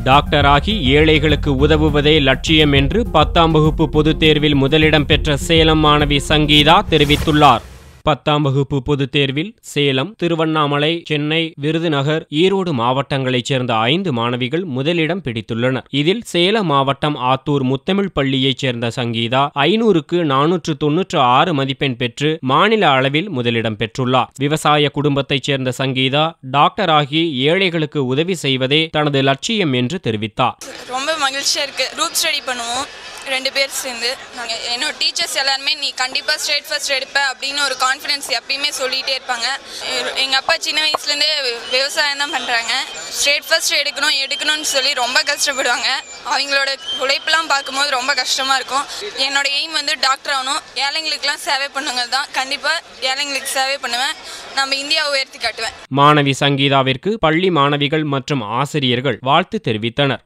Doctor ஆகி ஏழைகளுக்கு உதவுவதே லட்சியம் என்று 10ஆம் வகுப்பு பொதுத் தேர்வில் முதலிடம் பெற்ற சேலம் மாணவி சங்கீதா தெரிவித்துள்ளார். 10ஆம் வகுப்பு பொதுத் தேர்வில் சேலம், திருவண்ணாமலை, சென்னை, விருதுநகர், ஈரோடு மாவட்டங்களைச் சேர்ந்த 5 மாணவிகள் முதலிடம் பிடித்துள்ளனர். இதில் சேலம் மாவட்டம் ஆத்தூர் முத்தமிழ் பள்ளியைச் சேர்ந்த சங்கீதா 500க்கு 496 மதிப்பெண் பெற்று மாநில அளவில் முதலிடம் பெற்றுள்ளார். விவசாய குடும்பத்தைச் சேர்ந்த சங்கீதா டாக்டர் ஆகி ஏழைகளுக்கு உதவி செய்வதே தனது லட்சியம் என்று தெரிவித்தார். ரொம்ப மகிழ்ச்சியா இருக்கு. குரூப் ஸ்டடி பண்ணுவோம் 2 பேர் சேர்ந்து. என்னோட டீச்சர்ஸ் எல்லாருமே நீ கண்டிப்பாக ஸ்டேட் ஃபர்ஸ்ட் எடுப்ப அப்படின்னு ஒரு கான்ஃபிடன்ஸ் எப்பயுமே சொல்லிகிட்டே இருப்பாங்க. எங்கள் அப்பா சின்ன வயசுலேருந்தே விவசாயம் தான் பண்ணுறாங்க. ஸ்டேட் ஃபர்ஸ்ட் எடுக்கணும்னு சொல்லி ரொம்ப கஷ்டப்படுவாங்க. அவங்களோட உழைப்பெல்லாம் பார்க்கும்போது ரொம்ப கஷ்டமாக இருக்கும். என்னோட எய்ம் வந்து டாக்டர் ஆகணும், ஏழைங்களுக்கெல்லாம் சேவை பண்ணுங்க தான். கண்டிப்பாக ஏழைங்களுக்கு சேவை பண்ணுவேன், நம்ம இந்தியாவை உயர்த்தி காட்டுவேன். மாணவி சங்கீதாவிற்கு பள்ளி மாணவிகள் மற்றும் ஆசிரியர்கள் வாழ்த்து தெரிவித்தனர்.